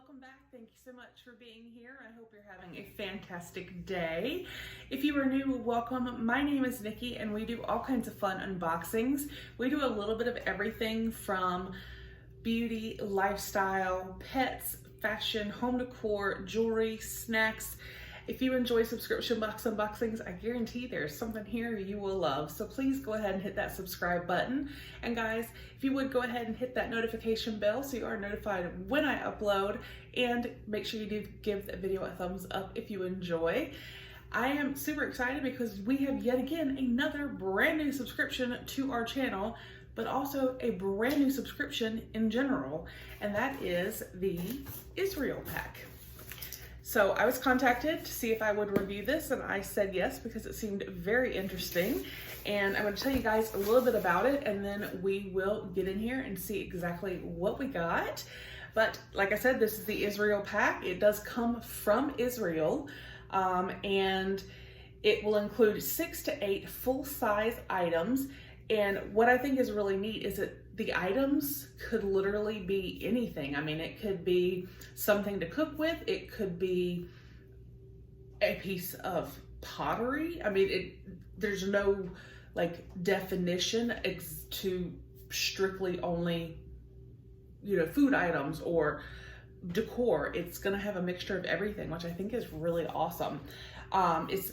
welcome back. Thank you so much for being here. I hope you're having a fantastic day. If you are new, welcome. My name is Nikki and we do all kinds of fun unboxings. We do a little bit of everything from beauty, lifestyle, pets, fashion, home decor, jewelry, snacks. If you enjoy subscription box unboxings, I guarantee there's something here you will love. So please go ahead and hit that subscribe button. And guys, if you would go ahead and hit that notification bell so you are notified when I upload, and make sure you do give the video a thumbs up if you enjoy. I am super excited because we have yet again another brand new subscription to our channel, but also a brand new subscription in general, and that is the Israel pack. So I was contacted to see if I would review this, and I said yes because it seemed very interesting. And I'm going to tell you guys a little bit about it, and then we will get in here and see exactly what we got. But like I said, this is the Israel pack. It does come from Israel, and it will include 6 to 8 full-size items. And what I think is really neat is that the items could literally be anything. I mean, it could be something to cook with. It could be a piece of pottery. I mean, there's no like definition to strictly only, food items or decor. It's gonna have a mixture of everything, which I think is really awesome. It's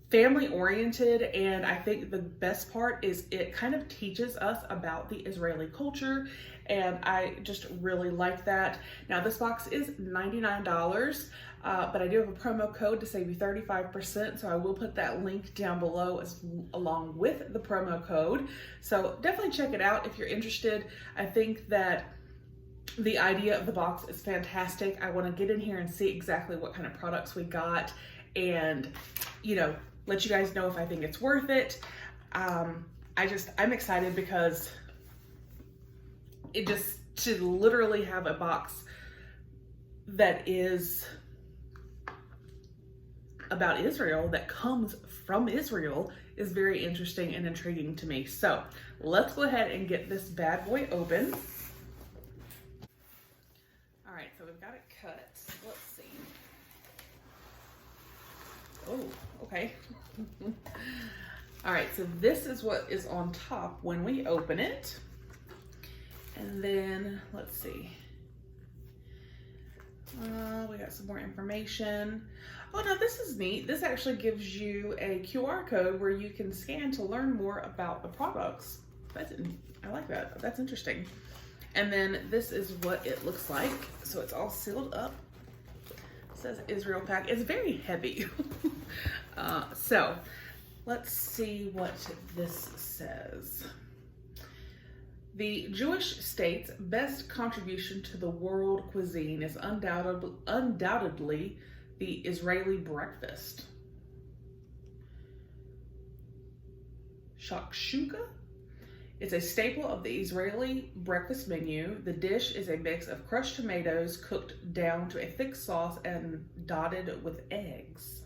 family oriented, and I think the best part is it kind of teaches us about the Israeli culture, and I just really like that. Now this box is $99, but I do have a promo code to save you 35%, so I will put that link down below along with the promo code. So definitely check it out if you're interested. I think that the idea of the box is fantastic. I want to get in here and see exactly what kind of products we got, and let you guys know if I think it's worth it. I'm excited because to literally have a box that is about Israel, that comes from Israel, is very interesting and intriguing to me. So let's go ahead and get this bad boy open. All right, so we've got it cut. Let's see. Oh, okay. All right, so this is what is on top when we open it. And then, let's see. We got some more information. Oh, now this is neat. This actually gives you a QR code where you can scan to learn more about the products. I like that. That's interesting. And then this is what it looks like. So it's all sealed up. Says Israel pack. It's very heavy. So let's see what this says. The Jewish state's best contribution to the world cuisine is undoubtedly the Israeli breakfast. Shakshuka? It's a staple of the Israeli breakfast menu. The dish is a mix of crushed tomatoes cooked down to a thick sauce and dotted with eggs.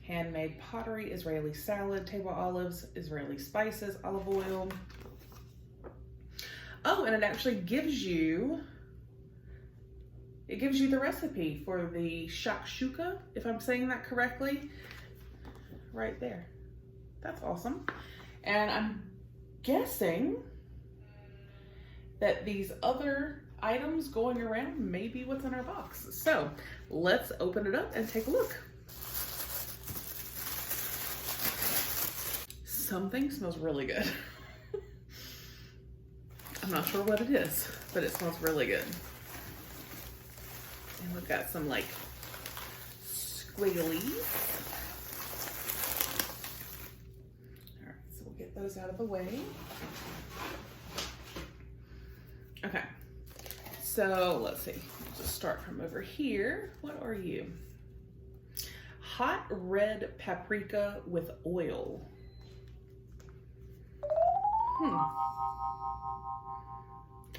Handmade pottery, Israeli salad, table olives, Israeli spices, olive oil. Oh, and it actually gives you the recipe for the shakshuka, if I'm saying that correctly, right there. That's awesome. And I'm guessing that these other items going around may be what's in our box. So let's open it up and take a look. Something smells really good. I'm not sure what it is, but it smells really good. And we've got some like squigglies. All right, so we'll get those out of the way. Okay, so let's see. Let's just start from over here. What are you? Hot red paprika with oil.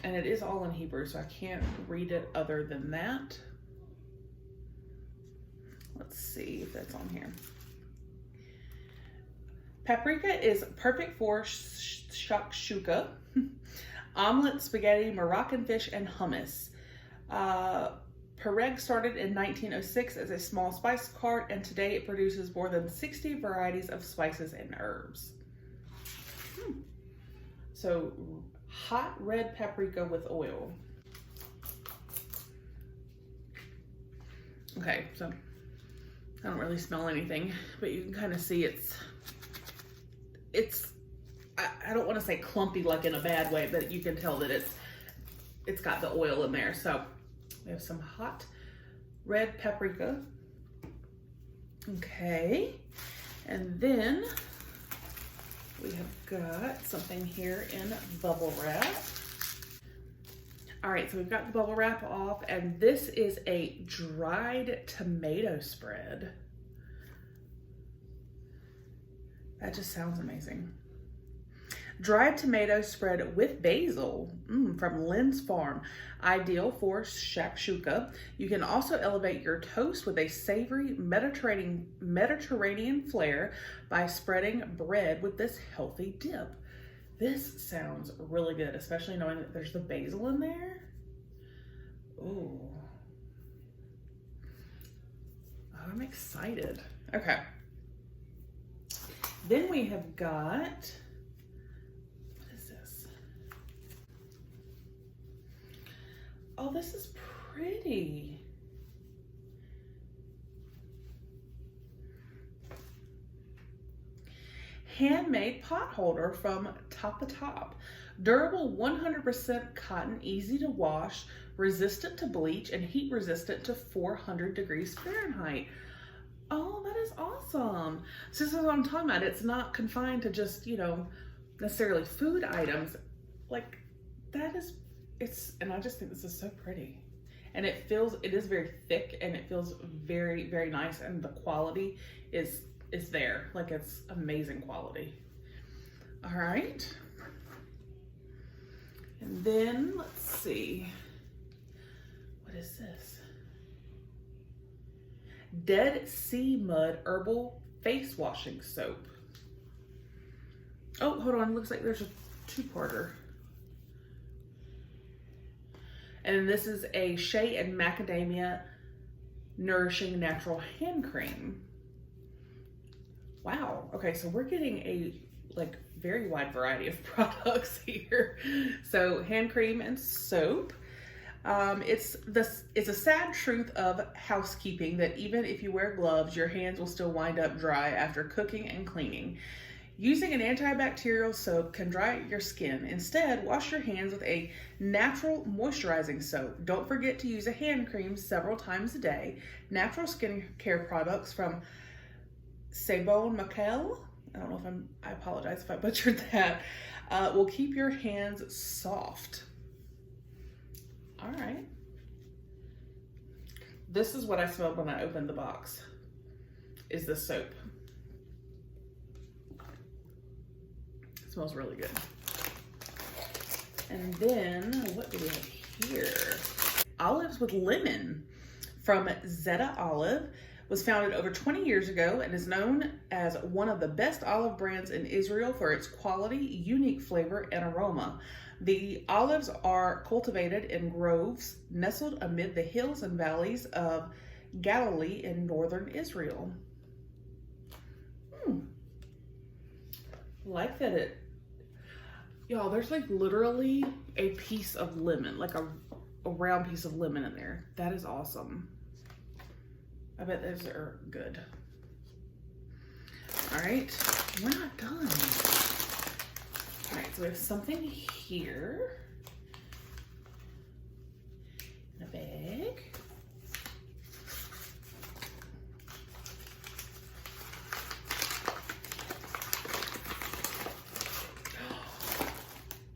And it is all in Hebrew, so I can't read it other than that. Let's see if that's on here. Paprika is perfect for shakshuka, omelet, spaghetti, Moroccan fish, and hummus. Pereg started in 1906 as a small spice cart, and today it produces more than 60 varieties of spices and herbs. So, hot red paprika with oil. Okay, so I don't really smell anything, but you can kind of see I don't want to say clumpy like in a bad way, but you can tell that it's got the oil in there. So we have some hot red paprika. Okay, and then we have got something here in bubble wrap. All right, so we've got the bubble wrap off, and this is a dried tomato spread. That just sounds amazing. Dried tomato spread with basil from Lynn's Farm. Ideal for shakshuka. You can also elevate your toast with a savory Mediterranean flair by spreading bread with this healthy dip. This sounds really good, especially knowing that there's the basil in there. Ooh. I'm excited. Okay. Then we have got, what is this? Oh, this is pretty. Handmade pot holder from Top to Top. Durable 100% cotton, easy to wash, resistant to bleach, and heat resistant to 400 degrees Fahrenheit. Oh, that is awesome. So this is what I'm talking about. It's not confined to just, necessarily food items. Like and I just think this is so pretty. And it is very thick, and it feels very, very nice. And the quality is there. Like, it's amazing quality. All right. And then let's see. What is this? Dead Sea Mud Herbal Face Washing Soap. Oh, hold on. Looks like there's a two-parter. And this is a shea and macadamia nourishing natural hand cream. Wow. Okay, so we're getting a very wide variety of products here. So hand cream and soap. It's a sad truth of housekeeping that even if you wear gloves, your hands will still wind up dry after cooking and cleaning. Using an antibacterial soap can dry your skin. Instead, wash your hands with a natural moisturizing soap. Don't forget to use a hand cream several times a day. Natural skincare products from Sabon Makel, I don't know if I apologize if I butchered that, will keep your hands soft. All right. This is what I smelled when I opened the box, is the soap. It smells really good. And then, what do we have here? Olives with lemon from Zeta Olive. Was founded over 20 years ago and is known as one of the best olive brands in Israel for its quality, unique flavor, and aroma. The olives are cultivated in groves nestled amid the hills and valleys of Galilee in northern Israel. Like that y'all, there's literally a piece of lemon, like a round piece of lemon in there. That is awesome. I bet those are good. All right, we're not done. All right, so we have something here in a bag.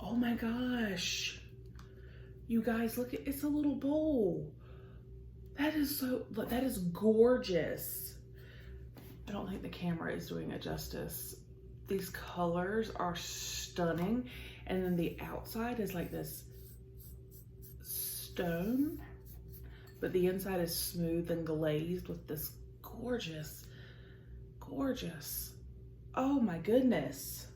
Oh my gosh. You guys, look, it's a little bowl. That is gorgeous. I don't think the camera is doing it justice. These colors are stunning. And then the outside is like this stone, but the inside is smooth and glazed with this gorgeous, gorgeous. Oh my goodness.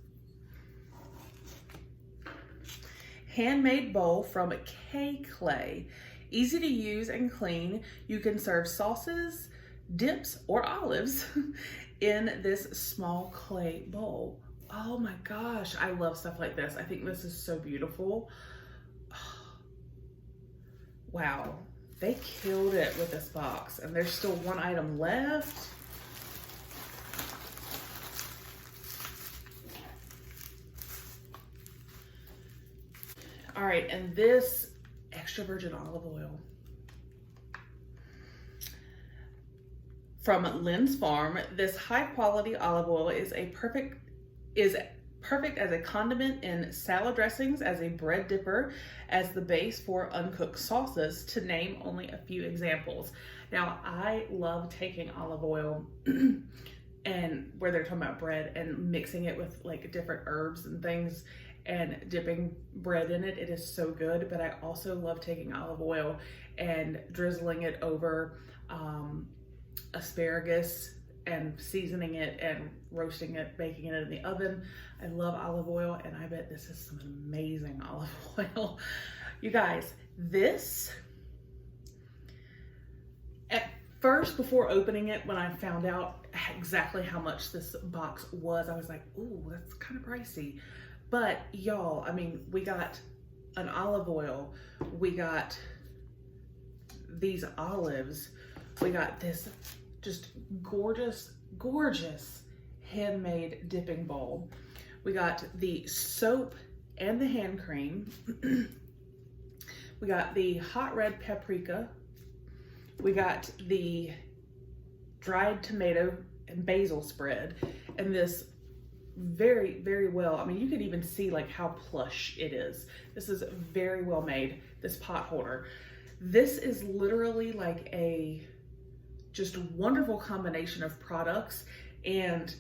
Handmade bowl from K Clay. Easy to use and clean. You can serve sauces, dips, or olives in this small clay bowl. Oh my gosh, I love stuff like this. I think this is so beautiful. Wow, they killed it with this box, and there's still one item left. All right, and this extra virgin olive oil from Lynn's Farm. This high quality olive oil is perfect as a condiment in salad dressings, as a bread dipper, as the base for uncooked sauces, to name only a few examples. Now, I love taking olive oil and where they're talking about bread and mixing it with like different herbs and things and dipping bread in it. It is so good. But I also love taking olive oil and drizzling it over asparagus and seasoning it and roasting it, baking it in the oven. I love olive oil, and I bet this is some amazing olive oil. You guys, this, at first, before opening it, when I found out exactly how much this box was, I was like, ooh, that's kind of pricey. But y'all, I mean, we got an olive oil, we got these olives, we got this just gorgeous, gorgeous handmade dipping bowl. We got the soap and the hand cream. We got the hot red paprika. We got the dried tomato and basil spread. And this very, very well, I mean, you could even see like how plush it is. This is very well made, this pot holder. This is literally like a just wonderful combination of products, and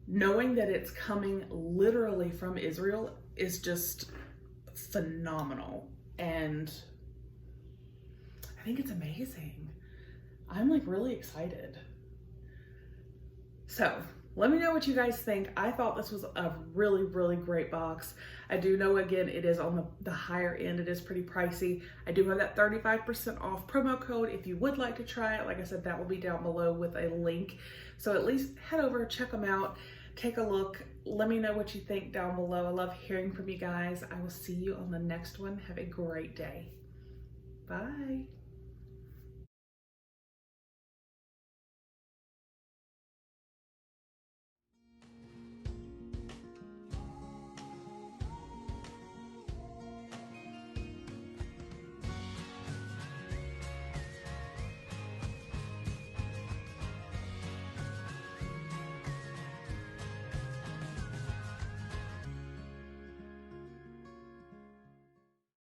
knowing that it's coming literally from Israel is just phenomenal. And I think it's amazing. I'm like really excited. So let me know what you guys think. I thought this was a really, really great box. I do know, again, it is on the higher end. It is pretty pricey. I do have that 35% off promo code if you would like to try it. Like I said, that will be down below with a link. So at least head over, check them out, take a look. Let me know what you think down below. I love hearing from you guys. I will see you on the next one. Have a great day. Bye.